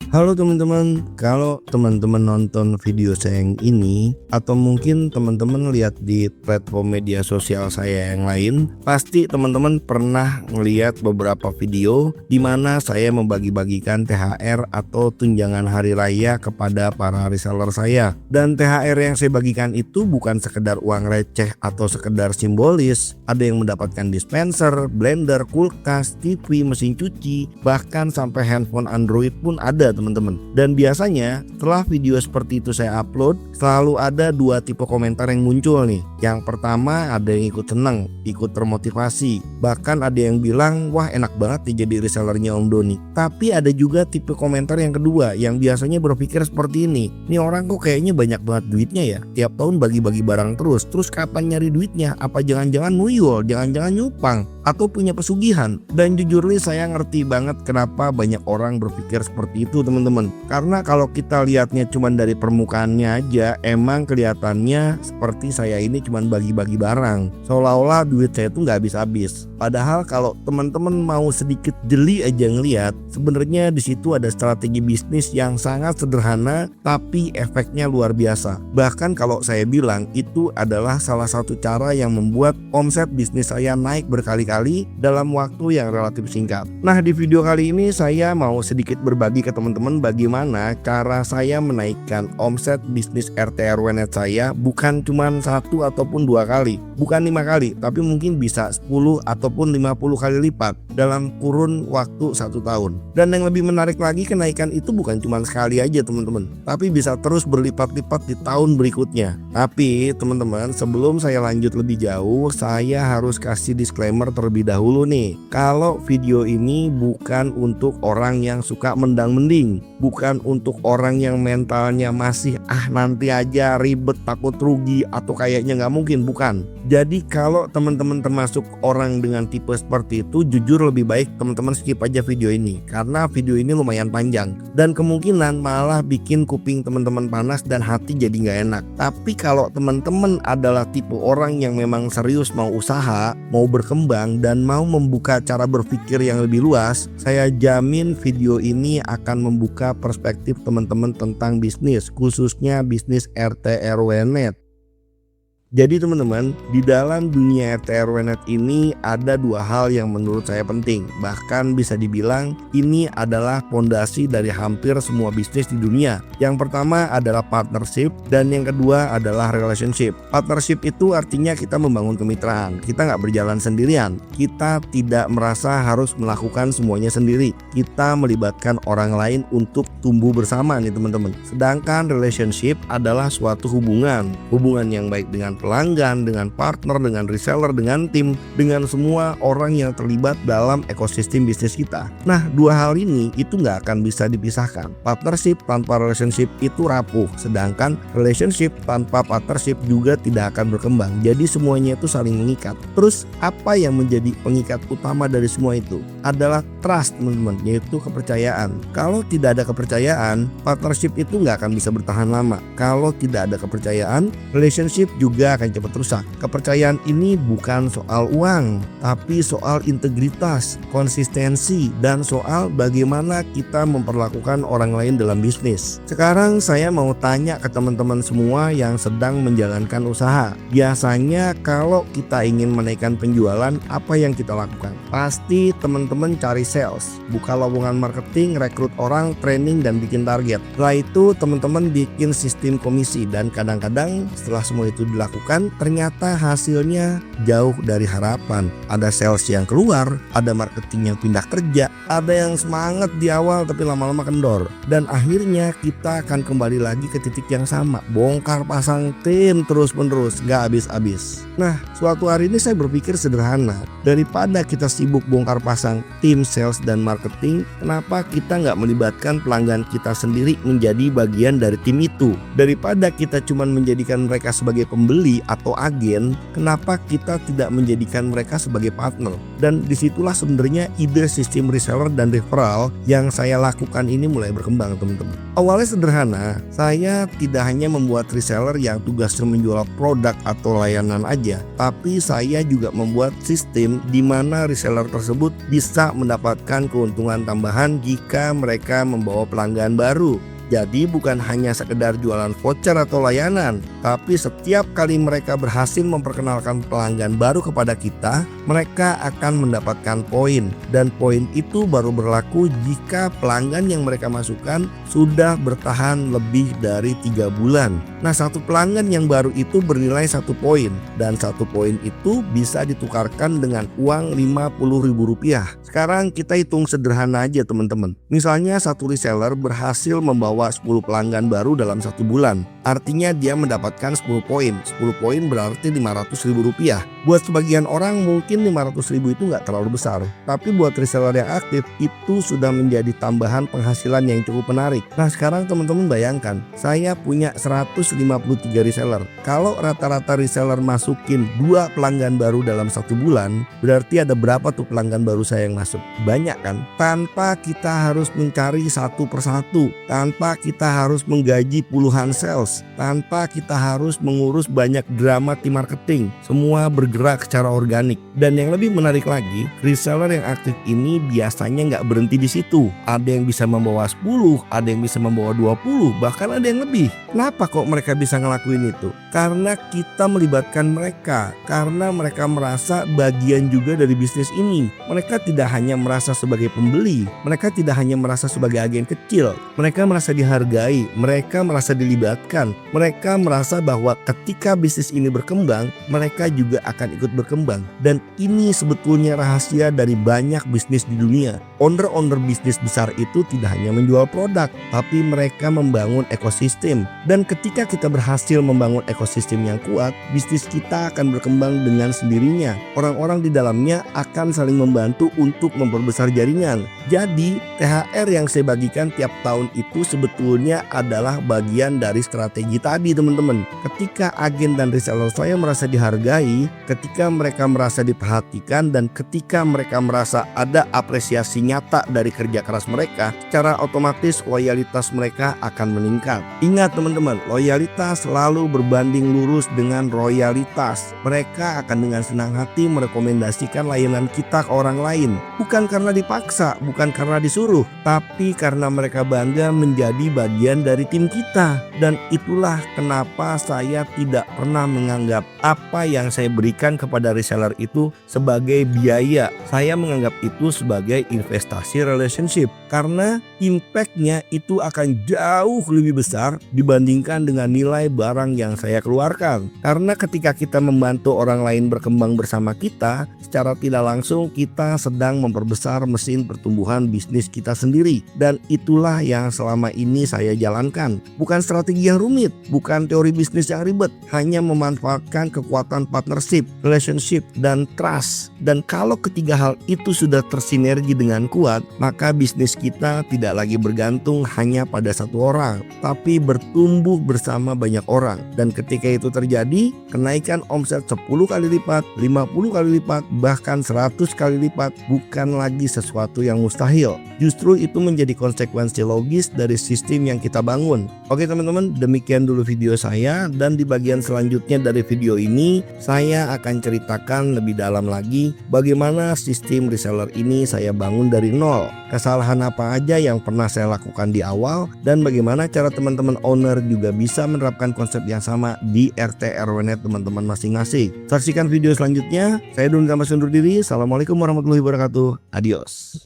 Halo teman-teman, kalau teman-teman nonton video saya yang ini atau mungkin teman-teman lihat di platform media sosial saya yang lain, pasti teman-teman pernah melihat beberapa video di mana saya membagi-bagikan THR atau tunjangan hari raya kepada para reseller saya. Dan THR yang saya bagikan itu bukan sekedar uang receh atau sekedar simbolis. Ada yang mendapatkan dispenser, blender, kulkas, TV, mesin cuci, bahkan sampai handphone Android pun ada teman-teman. Dan biasanya setelah video seperti itu saya upload, selalu ada dua tipe komentar yang muncul nih. Yang pertama, ada yang ikut seneng, ikut termotivasi, bahkan ada yang bilang wah enak banget nih jadi resellernya Om Doni. Tapi ada juga tipe komentar yang kedua yang biasanya berpikir seperti ini, nih orang kok kayaknya banyak banget duitnya ya, tiap tahun bagi-bagi barang terus kapan nyari duitnya, apa jangan-jangan nuyul, jangan-jangan nyupang atau punya pesugihan. Dan jujur nih saya ngerti banget kenapa banyak orang berpikir seperti itu teman-teman. Karena kalau kita lihatnya cuma dari permukaannya aja, emang kelihatannya seperti saya ini cuma bagi-bagi barang, seolah-olah duit saya tuh nggak habis-habis. Padahal kalau teman-teman mau sedikit jeli aja ngelihat, sebenarnya di situ ada strategi bisnis yang sangat sederhana tapi efeknya luar biasa. Bahkan kalau saya bilang itu adalah salah satu cara yang membuat omset bisnis saya naik berkali-kali dalam waktu yang relatif singkat. Nah, di video kali ini saya mau sedikit berbagi ke teman-teman bagaimana cara saya menaikkan omset bisnis RT RW-net saya bukan cuma 1 ataupun 2 kali, bukan 5 kali, tapi mungkin bisa 10 ataupun 50 kali lipat dalam kurun waktu 1 tahun. Dan yang lebih menarik lagi, kenaikan itu bukan cuma sekali aja teman-teman, tapi bisa terus berlipat-lipat di tahun berikutnya. Tapi teman-teman, sebelum saya lanjut lebih jauh, saya harus kasih disclaimer terlebih dahulu nih. Kalau video ini bukan untuk orang yang suka mendang-mending, bukan untuk orang yang mentalnya masih nanti aja ribet, takut rugi atau kayaknya nggak mungkin, bukan. Jadi kalau teman-teman termasuk orang dengan tipe seperti itu, jujur lebih baik teman-teman skip aja video ini, karena video ini lumayan panjang dan kemungkinan malah bikin kuping teman-teman panas dan hati jadi nggak enak. Tapi kalau teman-teman adalah tipe orang yang memang serius mau usaha, mau berkembang dan mau membuka cara berpikir yang lebih luas, saya jamin video ini akan membuka perspektif teman-teman tentang bisnis, khususnya bisnis RT RW-net. Jadi teman-teman, di dalam dunia RT RW-net ini ada 2 hal yang menurut saya penting. Bahkan bisa dibilang ini adalah fondasi dari hampir semua bisnis di dunia. Yang pertama adalah partnership dan yang kedua adalah relationship. Partnership itu artinya kita membangun kemitraan. Kita nggak berjalan sendirian. Kita tidak merasa harus melakukan semuanya sendiri. Kita melibatkan orang lain untuk tumbuh bersama nih teman-teman. Sedangkan relationship adalah suatu hubungan yang baik dengan pelanggan, dengan partner, dengan reseller, dengan tim, dengan semua orang yang terlibat dalam ekosistem bisnis kita. Nah, 2 hal ini itu nggak akan bisa dipisahkan. Partnership tanpa relationship itu rapuh, sedangkan relationship tanpa partnership juga tidak akan berkembang. Jadi semuanya itu saling mengikat. Terus apa yang menjadi pengikat utama dari semua itu? Adalah trust teman-teman, yaitu kepercayaan. Kalau tidak ada kepercayaan, partnership itu nggak akan bisa bertahan lama. Kalau tidak ada kepercayaan, relationship juga akan cepat rusak. Kepercayaan ini bukan soal uang, tapi soal integritas, konsistensi, dan soal bagaimana kita memperlakukan orang lain dalam bisnis. Sekarang saya mau tanya ke teman-teman semua yang sedang menjalankan usaha. Biasanya kalau kita ingin menaikkan penjualan, apa yang kita lakukan? Pasti teman-teman cari sales, buka lowongan marketing, rekrut orang, training, dan bikin target. Setelah itu teman-teman bikin sistem komisi, dan kadang-kadang setelah semua itu dilakukan, ternyata hasilnya jauh dari harapan. Ada sales yang keluar, ada marketing yang pindah kerja, ada yang semangat di awal tapi lama-lama kendor. Dan akhirnya kita akan kembali lagi ke titik yang sama, bongkar pasang tim terus-menerus, gak habis-habis. Nah, suatu hari ini saya berpikir sederhana, daripada kita sibuk bongkar pasang tim sales dan marketing, kenapa kita gak melibatkan pelanggan kita sendiri menjadi bagian dari tim itu? Daripada kita cuma menjadikan mereka sebagai pembeli atau agen, kenapa kita tidak menjadikan mereka sebagai partner? Dan disitulah sebenarnya ide sistem reseller dan referral yang saya lakukan ini mulai berkembang teman-teman. Awalnya sederhana, saya tidak hanya membuat reseller yang tugasnya menjual produk atau layanan aja, tapi saya juga membuat sistem di mana reseller tersebut bisa mendapatkan mendapatkan keuntungan tambahan jika mereka membawa pelanggan baru. Jadi bukan hanya sekedar jualan voucher atau layanan, tapi setiap kali mereka berhasil memperkenalkan pelanggan baru kepada kita, mereka akan mendapatkan poin. Dan poin itu baru berlaku jika pelanggan yang mereka masukkan sudah bertahan lebih dari 3 bulan. Nah, satu pelanggan yang baru itu bernilai 1 poin, dan 1 poin itu bisa ditukarkan dengan uang Rp50.000. Sekarang kita hitung sederhana aja teman-teman. Misalnya satu reseller berhasil membawa 10 pelanggan baru dalam 1 bulan. Artinya dia mendapatkan 10 poin. 10 poin berarti Rp500.000. Buat sebagian orang mungkin Rp500.000 itu nggak terlalu besar. Tapi buat reseller yang aktif itu sudah menjadi tambahan penghasilan yang cukup menarik. Nah, sekarang teman-teman bayangkan, saya punya 153 reseller. Kalau rata-rata reseller masukin 2 pelanggan baru dalam 1 bulan, berarti ada berapa tuh pelanggan baru saya yang masuk? Banyak kan? Tanpa kita harus mencari satu persatu, tanpa kita harus menggaji puluhan sales, tanpa kita harus mengurus banyak drama tim marketing. Semua bergerak secara organik. Dan yang lebih menarik lagi, reseller yang aktif ini biasanya nggak berhenti di situ. Ada yang bisa membawa 10, ada yang bisa membawa 20, bahkan ada yang lebih. Kenapa kok mereka bisa ngelakuin itu? Karena kita melibatkan mereka, karena mereka merasa bagian juga dari bisnis ini. Mereka tidak hanya merasa sebagai pembeli, mereka tidak hanya merasa sebagai agen kecil, mereka merasa dihargai, mereka merasa dilibatkan, mereka merasa bahwa ketika bisnis ini berkembang, mereka juga akan ikut berkembang. Dan ini sebetulnya rahasia dari banyak bisnis di dunia. Owner-owner bisnis besar itu tidak hanya menjual produk, tapi mereka membangun ekosistem. Dan ketika kita berhasil membangun ekosistem yang kuat, bisnis kita akan berkembang dengan sendirinya. Orang-orang di dalamnya akan saling membantu untuk memperbesar jaringan. Jadi THR yang saya bagikan tiap tahun itu sebetulnya adalah bagian dari strategi tadi teman-teman. Ketika agen dan reseller saya merasa dihargai, ketika mereka merasa diperhatikan, dan ketika mereka merasa ada apresiasi nyata dari kerja keras mereka, secara otomatis loyalitas mereka akan meningkat. Ingat teman-teman, loyalitas selalu berbanding lurus dengan royalitas. Mereka akan dengan senang hati merekomendasikan layanan kita ke orang lain. Bukan karena dipaksa, bukan karena disuruh, tapi karena mereka bangga menjadi bagian dari tim kita. Dan itulah kenapa saya tidak pernah menganggap apa yang saya berikan kepada reseller itu sebagai biaya. Saya menganggap itu sebagai investasi relationship, karena impactnya itu akan jauh lebih besar dibandingkan dengan nilai barang yang saya keluarkan. Karena ketika kita membantu orang lain berkembang bersama kita, secara tidak langsung kita sedang memperbesar mesin pertumbuhan bisnis kita sendiri. Dan itulah yang selama ini saya jalankan. Bukan strategi yang rumit, bukan teori bisnis yang ribet, hanya memanfaatkan kekuatan partnership, relationship, dan trust. Dan kalau ketiga hal itu sudah tersinergi dengan kuat, maka bisnis kita tidak lagi bergantung hanya pada satu orang, tapi bertumbuh bersama banyak orang. Dan ketika itu terjadi, kenaikan omset 10 kali lipat, 50 kali lipat, bahkan 100 kali lipat bukan lagi sesuatu yang mustahil. Justru itu menjadi konsekuensi logis dari sistem yang kita bangun. Oke teman-teman, demikian dulu video saya, dan di bagian selanjutnya dari video ini saya akan ceritakan lebih dalam lagi bagaimana sistem reseller ini saya bangun dari nol, kesalahan apa aja yang pernah saya lakukan di awal, dan bagaimana cara teman-teman owner juga bisa menerapkan konsep yang sama di RT RW-net teman-teman masing-masing. Saksikan video selanjutnya. Saya Doni Tamas undur diri. Assalamualaikum warahmatullahi wabarakatuh. Adios.